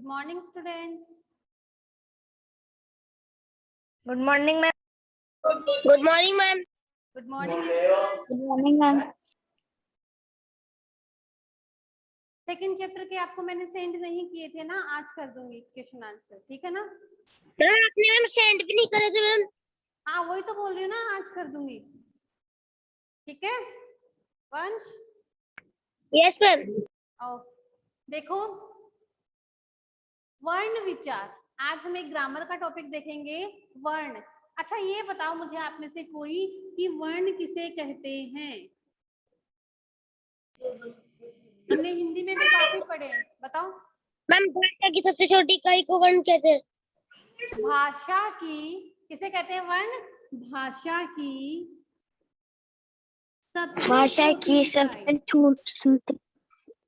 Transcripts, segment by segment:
Good morning, students. Good morning, ma'am. Good morning, ma'am. Good morning, everyone. Good morning, ma'am. Second chapter के आपको मैंने send नहीं किए थे ना, आज कर दूंगी क्वेश्चन आंसर, ठीक है ना? मैम आपने मैम सेंड भी नहीं करे थे मैम। हाँ वही तो बोल रही हूँ ना, आज कर दूंगी, ठीक है वंश? Yes ma'am. आओ देखो, वर्ण विचार। आज हम एक ग्रामर का टॉपिक देखेंगे, वर्ण। अच्छा ये बताओ मुझे आप में से कोई कि वर्ण किसे कहते हैं? हमने हिंदी में भी काफी पढ़े हैं, बताओ। मैम भाषा की सबसे छोटी इकाई को वर्ण कहते हैं। भाषा की किसे कहते हैं? वर्ण। भाषा की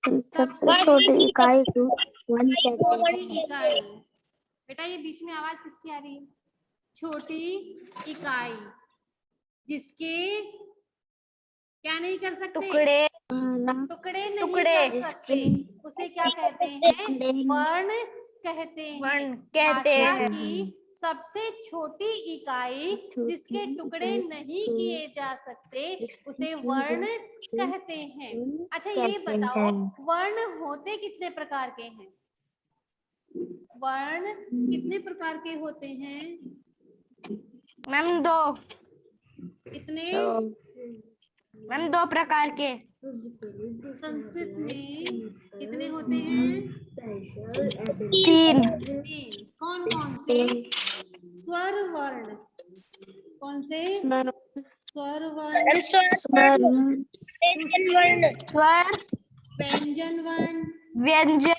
सबसे छोटी इकाई को वर्ण कहते छोटी हैं। इकाई। बेटा ये बीच में आवाज किसकी आ रही है? छोटी इकाई जिसके क्या नहीं कर सकते? टुकड़े टुकड़े नहीं कर सकते, उसे क्या कहते हैं? वर्ण कहते हैं। वर्ण कहते भाषा हैं। की सबसे छोटी इकाई जिसके टुकड़े नहीं किए जा सकते उसे वर्ण कहते हैं। अच्छा ये बताओ, वर्ण होते कितने प्रकार के हैं? वर्ण कितने प्रकार के होते हैं? मैम दो। कितने? मैम दो प्रकार के। संस्कृत में कितने होते हैं? तीन। तीन। कौन कौन से? स्वर वर्ण। कौन से? स्वर वर्ण। दूसरे स्वर, व्यंजन वर्ण। व्यंजन,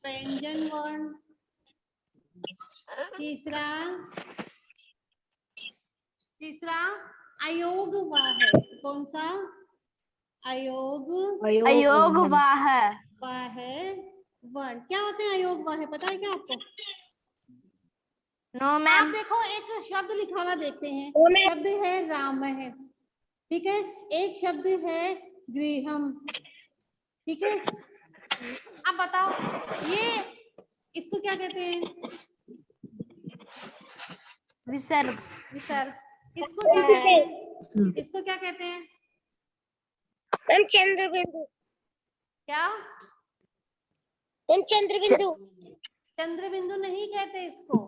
व्यंजन वर्ण। तीसरा अयोग वाह। कौन सा? अयोग अयोग वाह। वाह वर्ण। क्या होते हैं अयोग वाह? पता है क्या आपको? नो आप मैम। देखो एक शब्द लिखा हुआ देखते हैं, शब्द है राम है, ठीक है, एक शब्द है गृहम, ठीक है। अब बताओ ये इसको क्या कहते हैं? विसर्ग। विसर्ग। इसको क्या कहते हैं? इसको क्या कहते हैं? मैम चंद्र बिंदु। क्या? मैम चंद्र बिंदु। चंद्र बिंदु नहीं कहते इसको,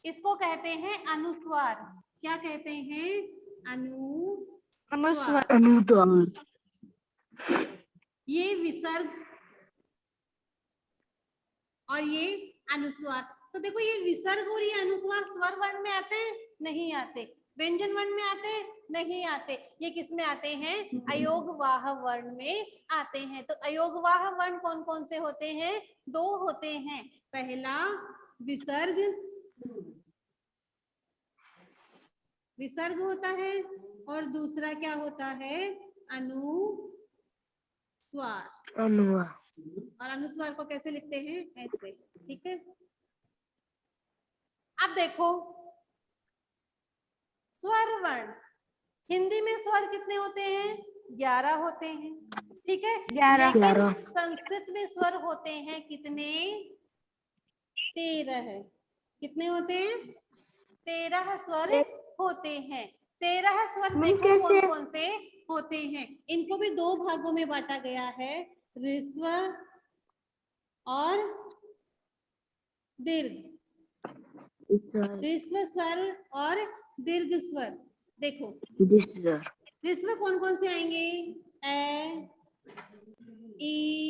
इसको कहते हैं अनुस्वार। क्या कहते हैं? अनुस्वार। ये विसर्ग और ये अनुस्वार। तो देखो ये विसर्ग और ये अनुस्वार स्वर वर्ण में आते हैं? नहीं आते। व्यंजन वर्ण में आते हैं? नहीं आते। ये किस में आते हैं? अयोगवाह वर्ण में आते हैं। तो अयोगवाह वर्ण कौन कौन से होते हैं? दो होते हैं। पहला विसर्ग, विसर्ग होता है, और दूसरा क्या होता है? अनुस्वार। और अनुस्वार को कैसे लिखते हैं? ऐसे, ठीक है। अब देखो स्वर वर्ण, हिंदी में स्वर कितने होते हैं? 11 होते हैं, ठीक है। 11। लेकिन संस्कृत में स्वर होते हैं कितने? 13 है। कितने होते हैं? 13 स्वर होते हैं। 13 स्वर देखो कौन कौन से होते हैं। इनको भी दो भागों में बांटा गया है, ह्रस्व और दीर्घ। ह्रस्व स्वर और दीर्घ स्वर। देखो ह्रस्व कौन कौन से आएंगे? ए, ई,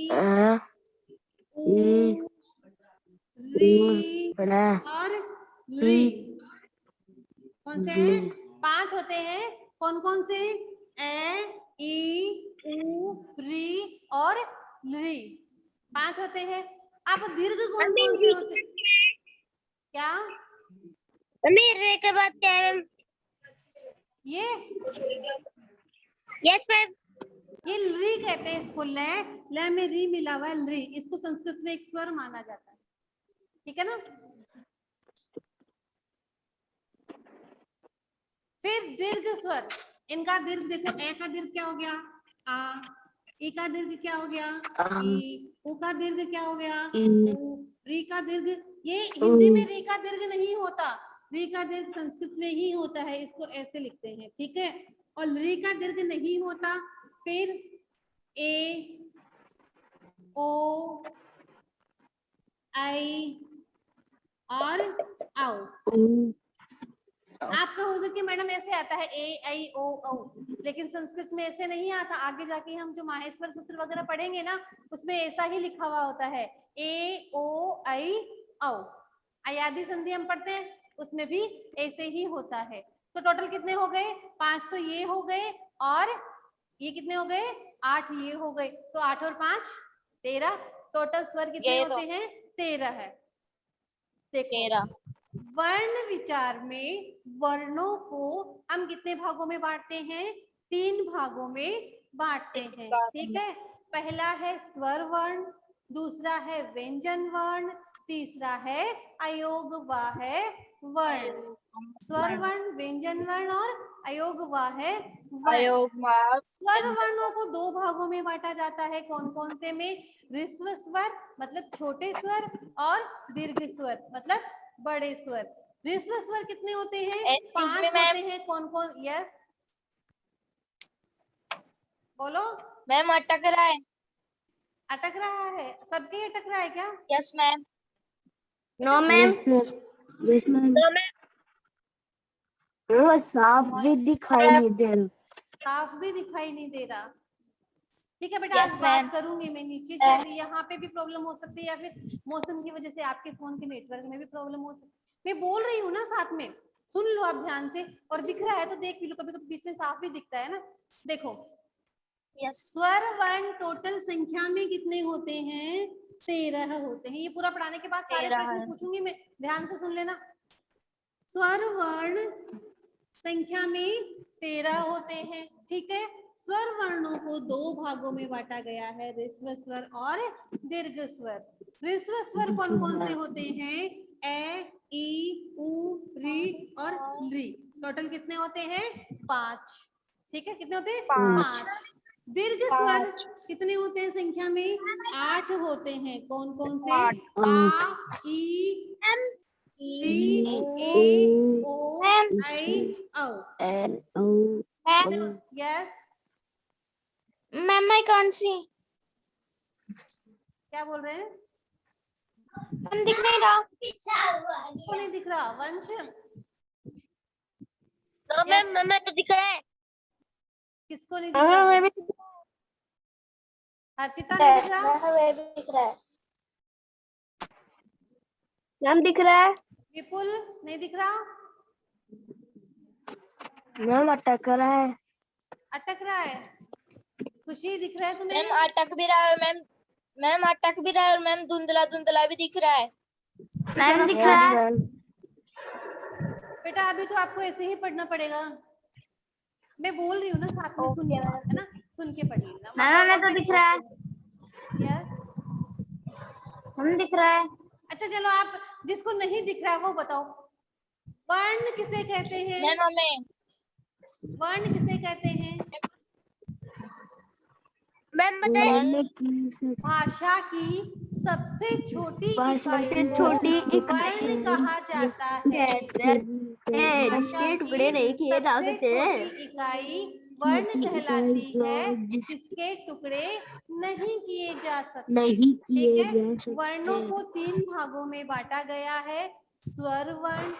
उ, री और ली। कौन से हैं? 5 होते हैं। कौन कौन से? ए, ई, उ, री और ली, 5 होते हैं। अब दीर्घ कौन कौन से होते? क्या? रे के बाद क्या है मैम? ये यस मैम। ये री कहते हैं इसको। ल में री मिला हुआ है, री। इसको संस्कृत में एक स्वर माना जाता है, ठीक है ना। फिर दीर्घ स्वर, इनका दीर्घ देखो, ए का दीर्घ क्या हो गया? आ, ई का दीर्घ क्या हो गया? अम, ई। उ का दीर्घ क्या हो गया? ई, उ। री का दीर्घ, ये हिंदी में री का दीर्घ नहीं होता, री का दीर्घ संस्कृत में ही होता है, इसको ऐसे लिखते हैं, ठीक है। और री का दीर्घ नहीं होता, फिर ए, ओ, आई और आओ। उ, आप कहोगे कि मैडम ऐसे आता है ए आई ओ औ, लेकिन संस्कृत में ऐसे नहीं आता। आगे जाके हम जो माहेश्वर सूत्र वगैरह पढ़ेंगे ना, उसमें ऐसा ही लिखा हुआ होता है, ए ओ आई औ। अयादी संधि हम पढ़ते हैं, उसमें भी ऐसे ही होता है। तो टोटल कितने हो गए? 5 तो ये हो गए, और ये कितने हो गए? 8 ये हो गए। तो 8 और 5 13। टोटल स्वर कितने ये तो होते हैं? 13 है। देखो, 13। वर्ण विचार में वर्णों को हम कितने भागों में बांटते हैं? 3 भागों में बांटते हैं, ठीक है। पहला है स्वर वर्ण, दूसरा है व्यंजन वर्ण, तीसरा है अयोगवाह वर्ण। स्वर वर्ण, व्यंजन वर्ण और अयोगवाह वर्ण। स्वर वर्णों को 2 भागों में बांटा जाता है, कौन कौन से में? ह्रस्व स्वर मतलब छोटे स्वर, और दीर्घ स्वर मतलब बड़े स्वर। ह्रस्व स्वर कितने होते हैं? Excuse 5 me ma'am. होते हैं। कौन कौन? यस बोलो। मैम अटक रहा है। अटक रहा है? सबके अटक रहा है क्या? Yes ma'am. No ma'am. Yes ma'am. वो साफ भी दिखाई नहीं दे रहा। साफ भी दिखाई नहीं दे रहा, ठीक है बेटा। आज यस मैम। बात करूंगी मैं नीचे, शायद यहाँ पे भी प्रॉब्लम हो सकती है, या फिर मौसम की वजह से आपके फोन के नेटवर्क में भी प्रॉब्लम हो सकती है। मैं बोल रही हूँ ना, साथ में सुन लो आप ध्यान से, और दिख रहा है तो देख भी लो, कभी कभी बीच में साफ भी दिखता है ना। देखो, यस। स्वर वर्ण टोटल संख्या में कितने होते हैं? 13 होते हैं। ये पूरा पढ़ाने के बाद सारे 13 प्रश्न है। पूछूंगी मैं, ध्यान से सुन लेना। स्वर वर्ण संख्या में 13 होते हैं, ठीक है। स्वर वर्णों को 2 भागों में बांटा गया है, ह्रस्व स्वर और दीर्घ स्वर। ह्रस्व स्वर कौन कौन से होते हैं? ए, ई, उ, री और ली। टोटल कितने होते हैं? 5, ठीक है। कितने होते हैं? 5। दीर्घ स्वर कितने होते हैं संख्या में? 8 होते हैं। कौन कौन से? आ, ई, ई, ए, ओ, आई, औ। Yes, ma'am I can't see. क्या बोल रहे हैं? मैम दिख नहीं रहा। को नहीं दिख रहा? वंश, मैम मैम तो दिख रहा है। किसको नहीं दिख रहा? हर्षिता नहीं दिख रहा? दिख रहा है। मैम दिख रहा है। विपुल नहीं दिख रहा? मैम अटक रहा है। अटक रहा है? खुशी दिख रहा है तुम्हें? मैम अटक भी रहा है मैम। मैम अटक भी रहा है और मैम धुंधला धुंधला भी दिख रहा है। मैम दिख रहा है। बेटा अभी तो आपको ऐसे ही पढ़ना पड़ेगा, मैं बोल रही हूँ ना, साथ में सुनिए आप, है ना, सुन के पढ़िएगा। मैम हमें तो दिख रहा है। यस, हम दिख रहा है। अच्छा चलो, आप जिसको नहीं दिख रहा है वो बताओ, वर्ण किसे कहते हैं? मैम हमें वर्ण किसे कहते हैं? मैम बताइए। भाषा की सबसे छोटी इकाई को छोटी वर्ण कहा जाता है। भाषा की टुकड़े नहीं किए जा सबसे सकते छोटी इकाई वर्ण कहलाती है, जिसके टुकड़े नहीं किए जा सकते। नहीं ठीक किए है। जा सकते। वर्णों को 3 भागों में बांटा गया है, स्वर वर्ण,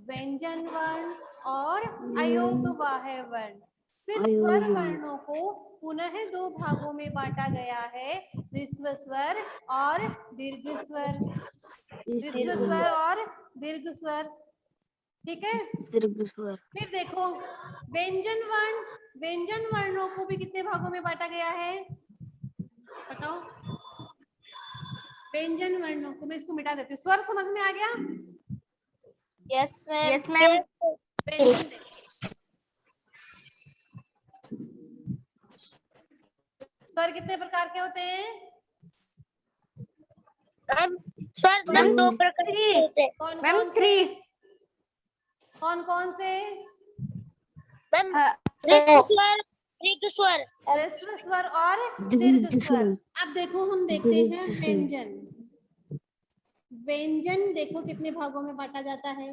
व्यंजन वर्ण और अयोगवाह वर्ण। फिर स्वर वर्णों को पुनः 2 भागों में बांटा गया है, ह्रस्व स्वर और दीर्घ स्वर। ह्रस्व स्वर और दीर्घ स्वर, ठीक है। दीर्घ स्वर। फिर देखो, व्यंजन वर्ण, व्यंजन वर्णों को भी कितने भागों में बांटा गया है? बताओ। व्यंजन वर्णों को, मैं इसको मिटा देती हूँ। स्वर समझ में आ गया? Yes ma'am. Yes ma'am. व्यंजन स्वर कितने प्रकार के होते हैं? स्वर मैम 2 प्रकार के होते हैं। कौन कौन से? कौन कौन से? मैम ह्रस्व स्वर, दीर्घ स्वर, ह्रस्व स्वर और दीर्घ स्वर। अब देखो हम देखते हैं व्यंजन। व्यंजन देखो कितने भागों में बांटा जाता है।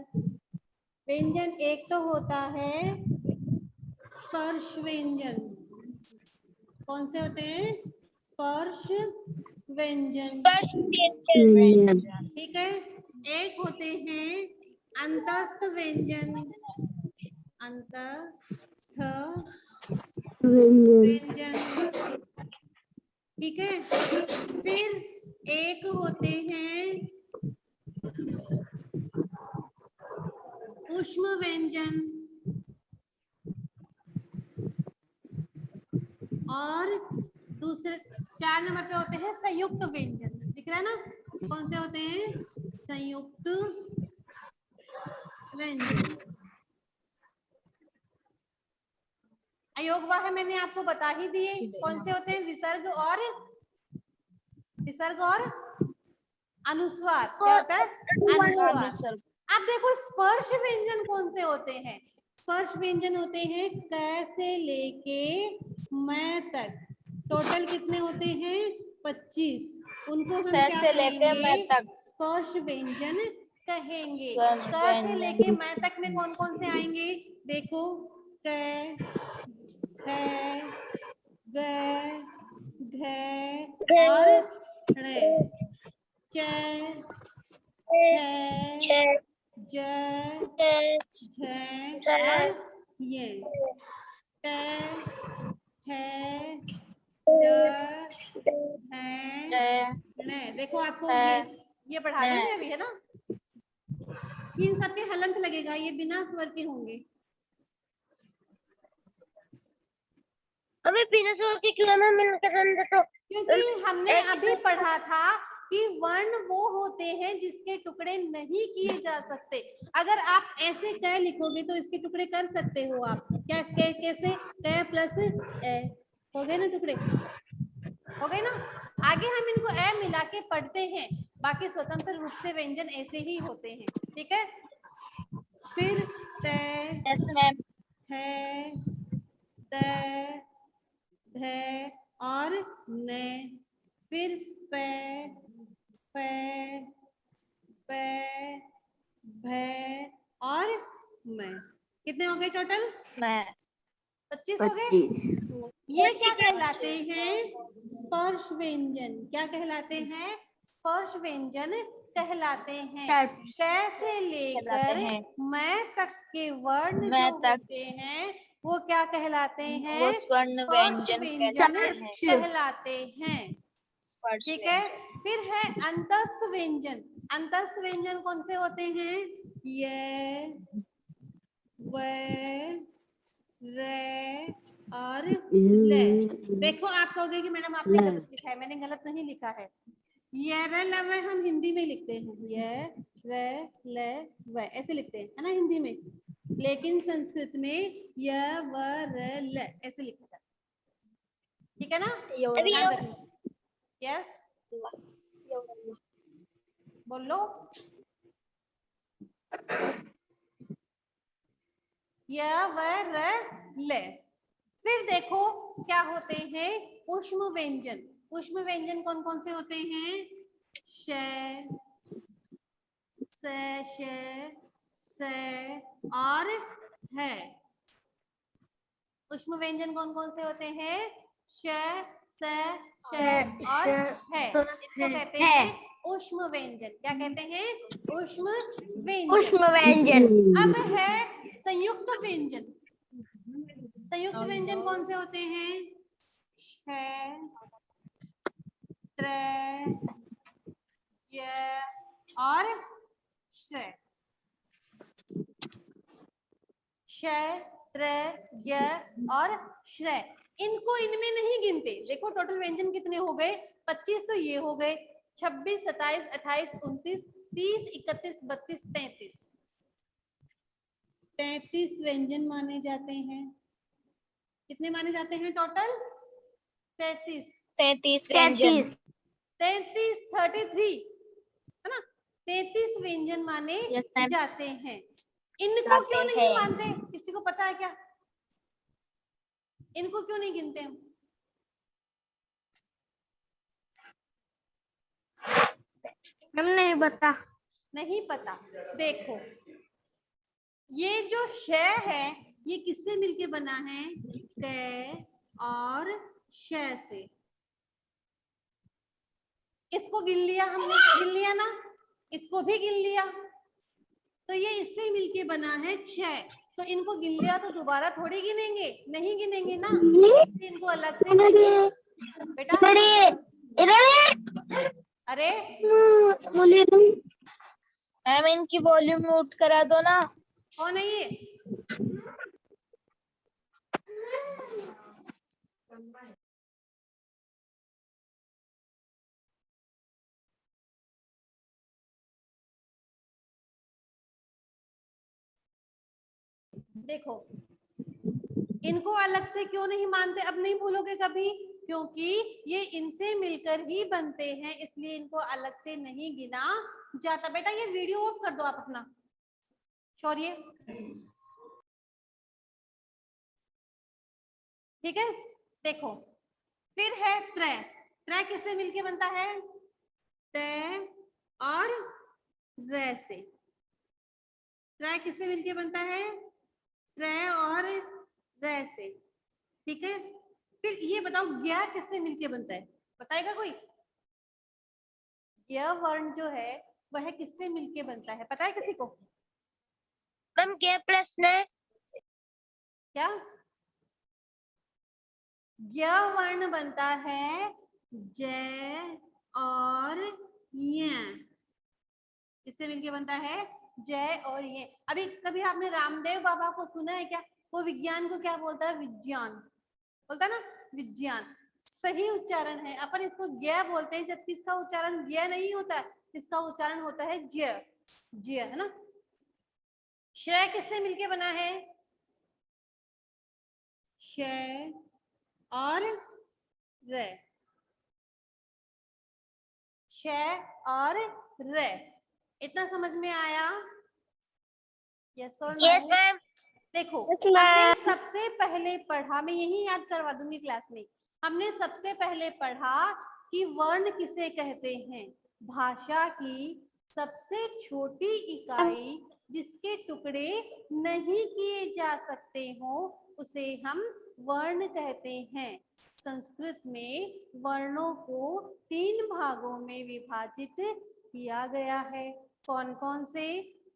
व्यंजन एक तो होता है स्पर्श व्यंजन। कौन से होते हैं? स्पर्श व्यंजन, स्पर्श व्यंजन, ठीक है। एक होते हैं अंतस्थ व्यंजन, अंतस्थ व्यंजन, ठीक है। फिर एक होते हैं ऊष्म व्यंजन और दूसरे 4 नंबर पे होते हैं संयुक्त व्यंजन। दिख रहा है ना कौन से होते हैं? संयुक्त व्यंजन। अयोगवा है मैंने आपको बता ही दिए कौन से होते हैं, विसर्ग और अनुस्वार। क्या होता है? अनुस्वार। अब देखो स्पर्श व्यंजन कौन से होते हैं? स्पर्श व्यंजन होते हैं क से लेके मैं तक। टोटल कितने होते हैं? 25। उनको हम क्या से लेके मैं कहेंगे? तक स्पर्श व्यंजन कहेंगे। स्पर्श क से व्यंजन। लेके मैं तक में कौन कौन से आएंगे? देखो क, ख, ग, घ और ण, च, छ, ज, झ और ये ट, ठ, ड, ढ, ण। देखो आपको ये पढ़ा देंगे अभी, है ना। इन सबके हलंत लगेगा, ये बिना स्वर के होंगे। अबे बिना स्वर के क्यों मैम? मिलकर तो क्योंकि हमने अभी पढ़ा था कि वर्ण वो होते हैं जिसके टुकड़े नहीं किए जा सकते। अगर आप ऐसे क लिखोगे तो इसके टुकड़े कर सकते हो आप। क्या इसके कैसे? क प्लस ए हो गए ना टुकड़े, हो गए ना। आगे हम इनको ए मिला के पढ़ते हैं, बाकी स्वतंत्र रूप से व्यंजन ऐसे ही होते हैं, ठीक है। फिर त, थ, त, ध और न, फिर प, फ, प, भ और म। कितने हो गए टोटल? 25 हो गए। ये क्या कहलाते हैं? स्पर्श व्यंजन। क्या कहलाते हैं? स्पर्श व्यंजन कहलाते हैं। कैसे लेकर मैं तक के वर्ण जो होते हैं वो क्या कहलाते हैं? वो स्वर्ण स्पर्श व्यंजन कहलाते हैं, ठीक है। फिर है अंतस्थ व्यंजन। अंतस्थ व्यंजन कौन से होते हैं? ये, व, रे और ले। देखो आप कहोगे कि मैडम आपने गलत लिखा है। मैंने गलत नहीं लिखा है। ये रे ल व हम हिंदी में लिखते हैं, ये रे ले व ऐसे लिखते हैं, है ना हिंदी में। लेकिन संस्कृत में य व र ल ऐसे लिखा जाता है, ठीक है ना। ध्यान रखना। यस बोलो। य व र ल। फिर देखो क्या होते हैं? ऊष्म व्यंजन। ऊष्म व्यंजन कौन कौन से होते हैं? श, स और है। ऊष्म व्यंजन कौन कौन से होते हैं? श, और है। इसको कहते हैं ऊष्म व्यंजन। क्या कहते हैं? ऊष्म व्यंजन। अब है संयुक्त व्यंजन। संयुक्त व्यंजन कौन से होते हैं? श, त्र, य और श। श, त्र, य और श्र। इनको इनमें नहीं गिनते। देखो टोटल व्यंजन कितने हो गए? 25 तो ये हो गए, 26, 27, 28, 29, 30, 31, 32, 33। 33 व्यंजन माने जाते हैं। कितने माने जाते हैं टोटल? 33 व्यंजन। 33 33 है ना। 33 व्यंजन माने जाते हैं। इनको क्यों नहीं मानते? किसी को पता है क्या? इनको क्यों नहीं गिनते हम? हम नहीं बता। नहीं पता। देखो ये जो श है ये किससे मिलके बना है? क और श से। इसको गिन लिया हमने, गिन लिया ना, इसको भी गिन लिया, तो ये इससे मिलके बना है क्षय। तो इनको गिन लिया तो दोबारा थोड़ी गिनेंगे, नहीं गिनेंगे ना, इनको अलग से नहीं। बेटा अरे मैम इनकी वॉल्यूम म्यूट करा दो ना। कौन है ये? देखो इनको अलग से क्यों नहीं मानते, अब नहीं भूलोगे कभी, क्योंकि ये इनसे मिलकर ही बनते हैं, इसलिए इनको अलग से नहीं गिना जाता। बेटा ये वीडियो ऑफ कर दो आप अपना, शौर्य, ठीक है। देखो फिर है त्रय। त्रय किससे मिलके बनता है? त और र से। त्रय किससे मिलके बनता है? त्रय और र से, ठीक है। फिर ये बताओ ज्ञ किससे मिलके बनता है? बताएगा कोई? ज्ञ वर्ण जो है वह किससे मिलके बनता है, पता है किसी को? मैम के प्लस ने। क्या? ज्ञ वर्ण बनता है ज और य, किससे मिलके बनता है? जय और ये। अभी कभी आपने रामदेव बाबा को सुना है क्या? वो विज्ञान को क्या बोलता है? विज्ञान बोलता है ना, विज्ञान। सही उच्चारण है, अपन इसको ज्ञ बोलते हैं, जबकि इसका उच्चारण ज्ञ नहीं होता, इसका उच्चारण होता है ज्य, ज्य, है ना। श्रय किससे मिलके बना है? श और र, श और र। इतना समझ में आया? यस और नो? Yes ma'am. देखो Yes, हमने ma'am. सबसे पहले पढ़ा, मैं यही याद करवा दूंगी क्लास में, हमने सबसे पहले पढ़ा कि वर्ण किसे कहते हैं? भाषा की सबसे छोटी इकाई जिसके टुकड़े नहीं किए जा सकते हो उसे हम वर्ण कहते हैं। संस्कृत में वर्णों को 3 भागों में विभाजित किया गया है। कौन कौन से?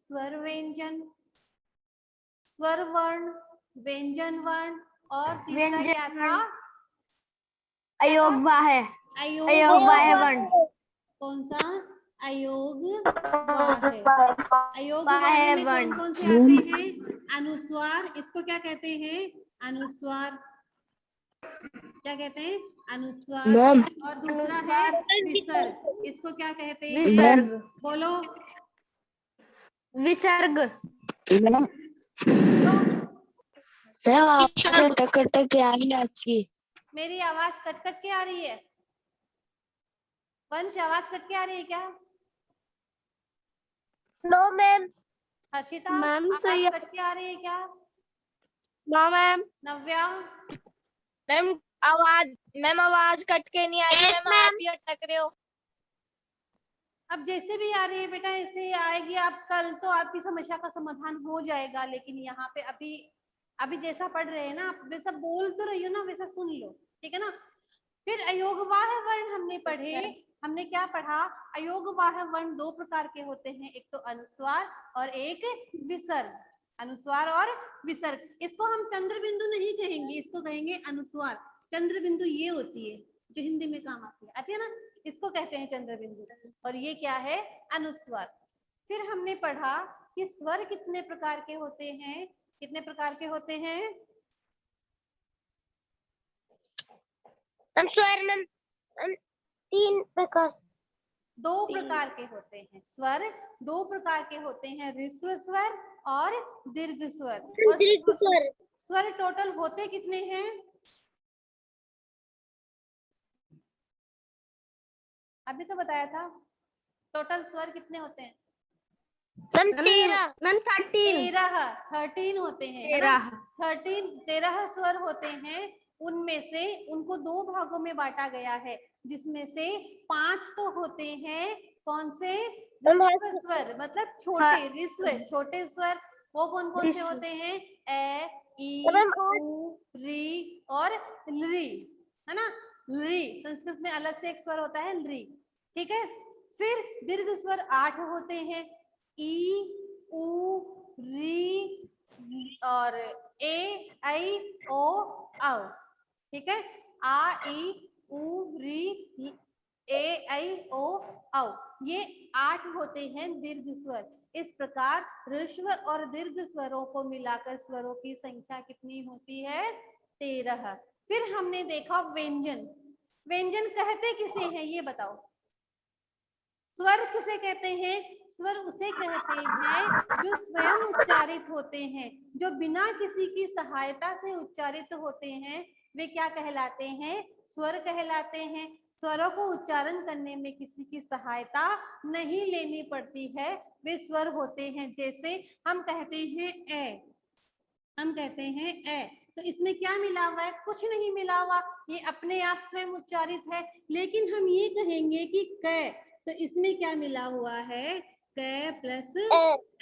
स्वर व्यंजन, स्वर वर्ण, व्यंजन वर्ण, और तीसरा क्या था? अयोग वाह है। अयोग अयोग वाह है वर्ण। वर्ण। कौन सा? अयोग वाह है। अयोग वाह वर्ण है में कौन वर्ण। कौन से आते हैं? अनुस्वार, इसको क्या कहते हैं? अनुस्वार, क्या कहते हैं? अनुस्वार। मैम। और दूसरा है विसर्ग, इसको क्या कहते हैं? विसर्ग। बोलो। विसर्ग। विसर्ग। टक आ रही है आपकी। मेरी आवाज कट कट के आ रही है? वंश आवाज कट के आ रही है क्या? No ma'am. हर्षिता मैम आवाज सही है। कट के आ रही है क्या? No ma'am. नव्या? मैम आवाज कट के नहीं आ रही मैम, आप ही अटक रहे हो। अब जैसे भी आ रही है बेटा ऐसे आएगी, आप कल तो आपकी समस्या का समाधान हो जाएगा, लेकिन यहाँ पे अभी अभी जैसा पढ़ रहे हैं ना, आप वैसा बोल तो रही हो ना, वैसा सुन लो, ठीक है ना। फिर अयोगवाह वर्ण हमने पढ़े, हमने क्या पढ़ा? अयोगवाह वर्ण 2 प्रकार के होते हैं, एक तो अनुस्वार और एक विसर्ग। अनुस्वार और विसर्ग, इसको हम चंद्र बिंदु नहीं कहेंगे, इसको कहेंगे अनुस्वार। चंद्र बिंदु ये होती है जो हिंदी में काम आती है ना, इसको कहते हैं चंद्र बिंदु, और ये क्या है? अनुस्वार। फिर हमने पढ़ा कि स्वर कितने प्रकार के होते हैं? कितने प्रकार के होते हैं? स्वर मैम 3 प्रकार। 2 प्रकार के होते हैं स्वर, 2 प्रकार के होते हैं, ह्रस्व स्वर और दीर्घ स्वर। और स्वर टोटल होते कितने हैं? अभी तो बताया था, टोटल स्वर कितने होते हैं? 13 13 होते हैं, है ना? 13 स्वर होते हैं, उनमें से उनको 2 भागों में बांटा गया है, जिसमें से 5 तो होते हैं कौन से, ऋस्व स्वर, मतलब छोटे छोटे स्वर। वो कौन कौन से होते हैं, ए, ई, उ, री और ली, है ना। ली, संस्कृत में अलग से एक स्वर होता है ली, ठीक है। फिर दीर्घ स्वर 8 होते हैं, ई, उ, री और ए, आई, ओ, औ, ठीक है। आ, ई, उ, री, ए, आई, ओ, औ, ये 8 होते हैं दीर्घ स्वर। इस प्रकार ऋस्व और दीर्घ स्वरों को मिलाकर स्वरों की संख्या कितनी होती है, 13। फिर हमने देखा व्यंजन। व्यंजन कहते किसे हैं ये बताओ। स्वर किसे कहते हैं, स्वर उसे कहते हैं जो स्वयं उच्चारित होते हैं, जो बिना किसी की सहायता से उच्चारित होते हैं, वे क्या कहलाते हैं, स्वर कहलाते हैं। स्वरों को उच्चारण करने में किसी की सहायता नहीं लेनी पड़ती है, वे स्वर होते हैं। जैसे हम कहते हैं ए, हम कहते हैं ए, तो इसमें क्या मिला हुआ है, कुछ नहीं मिला हुआ, ये अपने आप स्वयं उच्चारित है। लेकिन हम ये कहेंगे कि क, तो इसमें क्या मिला हुआ है, क प्लस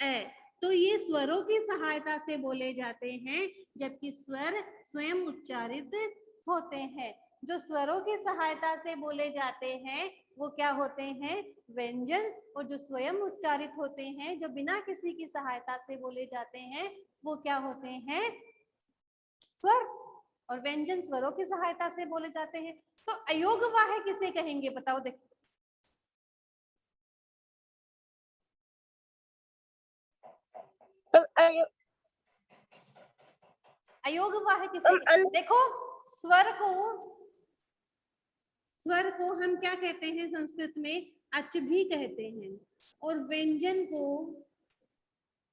ए, तो ये स्वरों की सहायता से बोले जाते हैं, जबकि स्वर स्वयं उच्चारित होते हैं। जो स्वरों की सहायता से बोले जाते हैं वो क्या होते हैं, व्यंजन। और जो स्वयं उच्चारित होते हैं, जो बिना किसी की सहायता से बोले जाते हैं, वो क्या होते हैं, स्वर। और व्यंजन स्वरों की सहायता से बोले जाते हैं। तो अयोगवाह्य किसे कहेंगे बताओ, देखो। अयोगवाह्य किसे, देखो स्वर को हम क्या कहते हैं संस्कृत में, अच भी कहते हैं, और व्यंजन को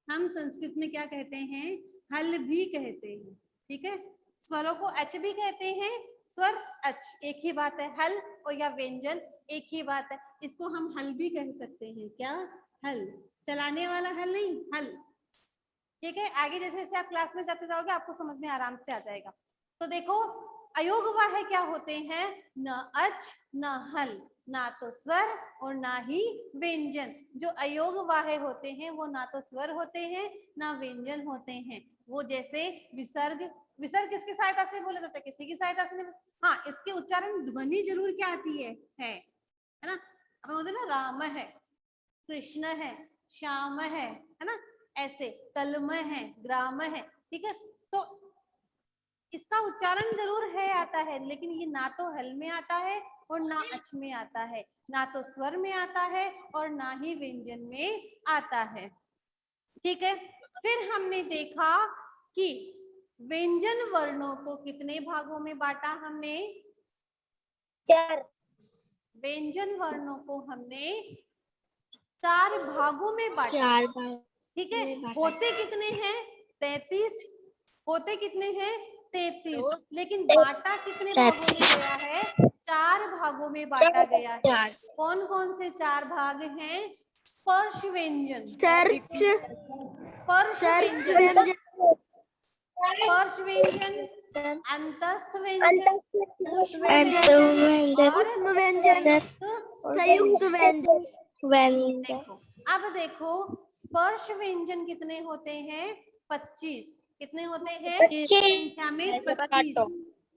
हम संस्कृत में क्या कहते हैं, हल भी कहते हैं, ठीक है। स्वरों को अच भी कहते हैं, स्वर अच एक ही बात है, हल और या व्यंजन एक ही बात है। इसको हम हल भी कह सकते हैं, क्या, हल, चलाने वाला हल नहीं, हल, ठीक है। आगे जैसे जैसे आप क्लास में जाते जाओगे आपको समझ में आराम से आ जाएगा। तो देखो अयोगवाह्य क्या होते हैं, न अच न हल, ना तो स्वर और ना ही व्यंजन। जो अयोगवाह्य होते हैं वो ना तो स्वर होते हैं ना व्यंजन होते हैं। वो जैसे विसर्ग, विसर्ग किसकी सहायता से बोले जाते हैं, किसी की सहायता से नहीं। हाँ, इसके उच्चारण ध्वनि जरूर क्या आती है ना। अब बोलते ना राम है, कृष्ण है, श्याम है ना, ऐसे कलम है, ग्राम है, ठीक है। तो इसका उच्चारण जरूर है आता है, लेकिन ये ना तो हल में आता है और ना अच में आता है, ना तो स्वर में आता है और ना ही व्यंजन में आता है, ठीक है। फिर हमने देखा कि व्यंजन वर्णों को कितने भागों में बांटा हमने, 4। व्यंजन वर्णों को हमने 4 भागों में बांटा, ठीक है। होते कितने हैं, 33, होते कितने हैं, 33, लेकिन बांटा कितने भागों में गया है, 4 भागों में बांटा गया है। कौन कौन से 4 भाग हैं, स्पर्श व्यंजन, स्पर्श व्यंजन, स्पर्श व्यंजन, अंतस्थ व्यंजन, ऊष्म व्यंजन और संयुक्त व्यंजन। देखो अब देखो स्पर्श व्यंजन कितने होते हैं, 25, कितने होते हैं, संख्या में 25,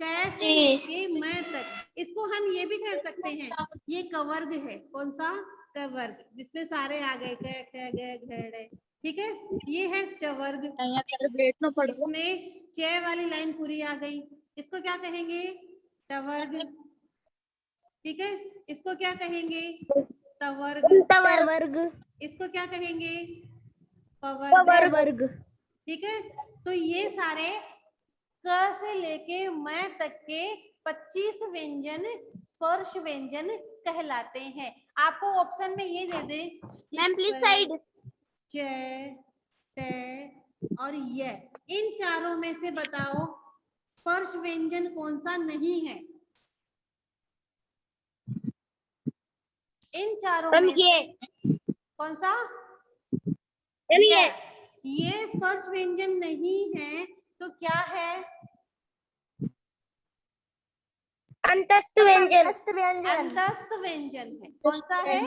कैसे लेके मैं तक। इसको हम ये भी कह सकते हैं, ये कवर्ग है, कौन सा, कवर्ग, जिसमें सारे आ गए, क ख ग घ ड़, ठीक है। ये है चवर्ग, इसमें च वाली लाइन पूरी आ गई, इसको क्या कहेंगे, टवर्ग, ठीक है। इसको क्या कहेंगे, तवर्ग, इसको क्या कहेंगे, पवर्ग, ठीक है। तो ये सारे क से लेके मैं तक के 25 व्यंजन स्पर्श व्यंजन कहलाते हैं। आपको ऑप्शन में ये दे दे, मैम प्लीज साइड, च, ट और य, इन चारों में से बताओ स्पर्श व्यंजन कौन सा नहीं है, इन चारों में से कौन सा, ये स्पर्श व्यंजन नहीं है, तो क्या है, अंतस्थ व्यंजन। अंतस्थ व्यंजन है। कौन सा है?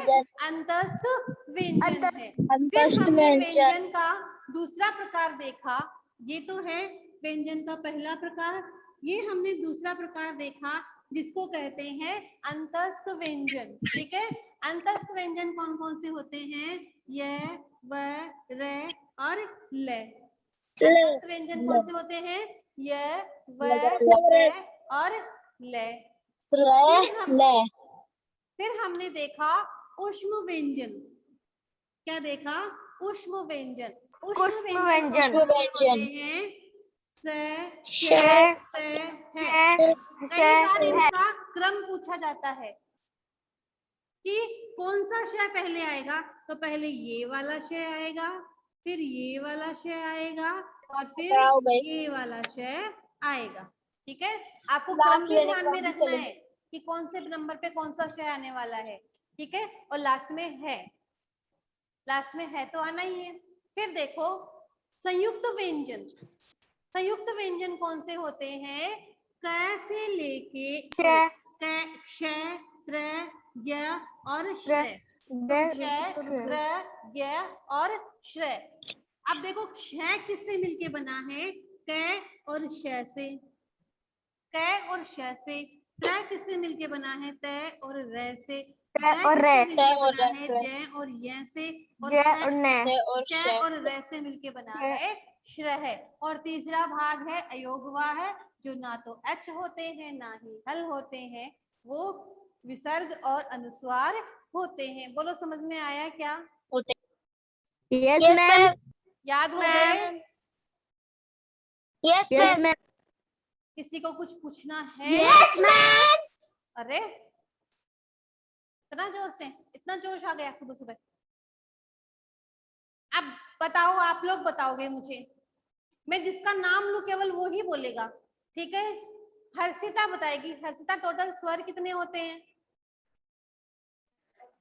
अंतस्थ व्यंजन है। फिर अंतस्थ हमने व्यंजन। व्यंजन का दूसरा प्रकार देखा। ये तो है व्यंजन का पहला प्रकार। ये हमने दूसरा प्रकार देखा जिसको कहते हैं अंतस्थ व्यंजन। ठीक है, अंतस्थ व्यंजन कौन कौन से होते हैं? य, व, र और ल। अंतस्थ व्यंजन कौन से होते हैं? य, व, र और ल। फिर हमने देखा ऊष्म व्यंजन। क्या देखा? ऊष्म व्यंजन। ऊष्म व्यंजन कौन कौन से होते हैं? स, श, स, है। कई बार इनका क्रम पूछा जाता है कि कौन सा श पहले आएगा, तो पहले ये वाला श आएगा, फिर ये वाला श आएगा और फिर ये वाला श आएगा। ठीक है, आपको क्रम भी ध्यान में रखना है कि कौन से नंबर पे कौन सा श आने वाला है। ठीक है, और लास्ट में है, लास्ट में है तो आना ही है। फिर देखो संयुक्त व्यंजन। संयुक्त व्यंजन कौन से होते हैं? क से लेके क, क्ष, त्र, य और श्र। त्र, य और श्र। अब देखो क्ष किससे मिलके बना है? क और श से। क और श से। त्र किससे मिलके बना है? त और र से। और मिलके बना है ज और य से। और श और र से मिलके बना है श्र है। और तीसरा भाग है अयोगवा है, जो ना तो एच होते हैं ना ही हल होते हैं, वो विसर्ग और अनुस्वार होते हैं। बोलो समझ में आया क्या? Yes ma'am. याद हो गए? Yes ma'am. किसी को कुछ पूछना है? Yes ma'am. अरे इतना जोर से, इतना जोश आ गया सुबह सुबह। अब बताओ, आप लोग बताओगे मुझे, मैं जिसका नाम लूं केवल वो ही बोलेगा। ठीक है, हर्षिता बताएगी। हर्षिता टोटल स्वर कितने होते हैं?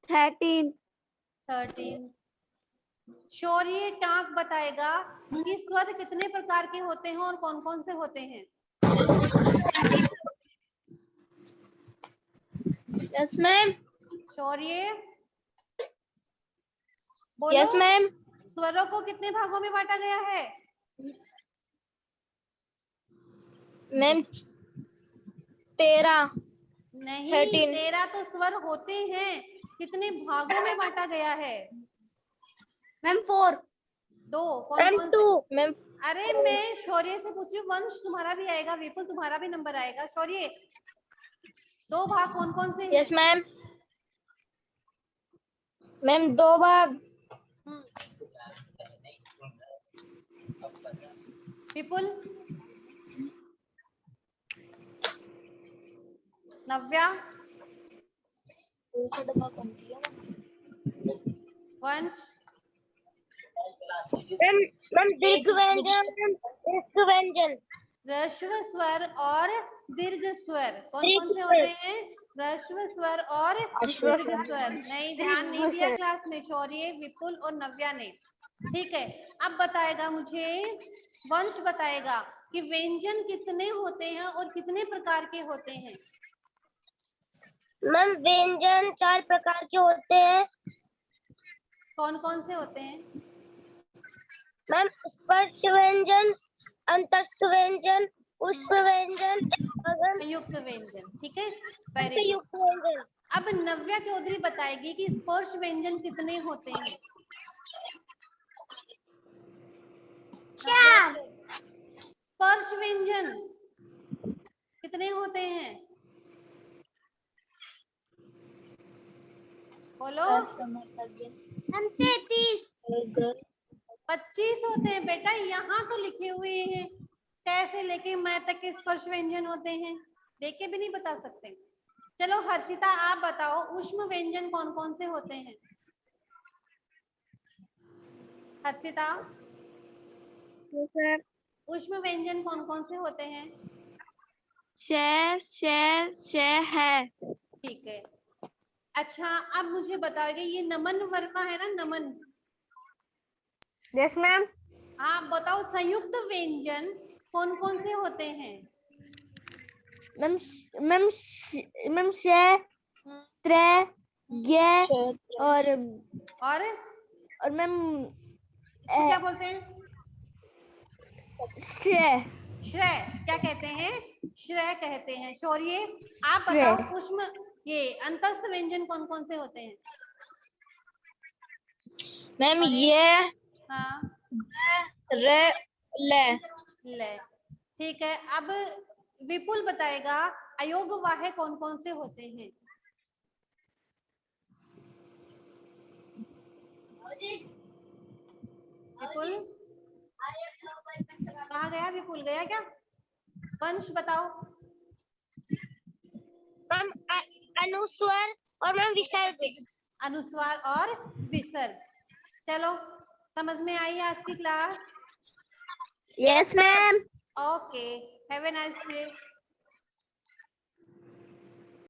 13। शौर्य टाक बताएगा कि स्वर कितने प्रकार के होते हैं और कौन कौन से होते हैं। Yes ma'am. शौर्य बोलो। Yes ma'am. स्वरों को कितने भागों में बांटा गया है? मैम 13। नहीं, 13 13 तो स्वर होते हैं, कितने भागों में बांटा गया है? मैम 4। 2। कौन कौन से? मैम अरे मैं शौर्य से पूछ रही हूँ। वंश तुम्हारा भी आएगा, विपुल तुम्हारा भी नंबर आएगा। शौर्य 2 भाग कौन कौन से हैं? Yes ma'am. मैम 2 भाग। विपुल, नव्या, वंश, मैम दीर्घ व्यंजन, दीर्घ व्यंजन। ह्रस्व स्वर और दीर्घ स्वर कौन दीर्घ कौन से स्वर। होते हैं? ह्रस्व स्वर और दीर्घ स्वर। नहीं, ध्यान नहीं दिया क्लास में शौर्य, विपुल और नव्या ने। ठीक है, अब बताएगा मुझे वंश, बताएगा कि व्यंजन कितने होते हैं और कितने प्रकार के होते हैं। मैम व्यंजन 4 प्रकार के होते हैं। कौन कौन से होते हैं? मैम स्पर्श व्यंजन, अंतस्थ व्यंजन, ऊष्म व्यंजन, संयुक्त व्यंजन। ठीक है, वेरी गुड। संयुक्त व्यंजन। अब नव्या चौधरी बताएगी कि स्पर्श व्यंजन कितने होते हैं। 4। स्पर्श व्यंजन कितने होते हैं? बोलो। मैम 33। 25 होते हैं बेटा, यहाँ तो लिखे हुए हैं। कैसे लेके मैं तक के स्पर्श व्यंजन होते हैं, देख के भी नहीं बता सकते। चलो हर्षिता आप बताओ, ऊष्म व्यंजन कौन कौन से होते हैं? हर्षिता, ऊष्म व्यंजन कौन कौन से होते हैं? है। ठीक है, अच्छा अब मुझे बताओगे, ये नमन वर्मा है ना, नमन? Yes ma'am. आप बताओ संयुक्त व्यंजन कौन कौन से होते हैं? मैम मैम शे त्रे गे और मैम इसको क्या बोलते हैं? श्रेय श्रेय क्या कहते हैं? श्रेय कहते हैं। शौर्य आप श्रेय। बताओ ऊष्म ये अंतस्थ व्यंजन कौन कौन से होते हैं? मैम ये हाँ रे ले। ले। ठीक है, अब विपुल बताएगा अयोग वाहे कौन कौन से होते हैं? विपुल कहाँ गया? विपुल गया क्या? वंश बताओ। मैम अनुस्वर और मैम विसर्ग। अनुस्वार और विसर्ग। चलो, समझ में आई आज की class? Yes ma'am. Okay, have a nice day.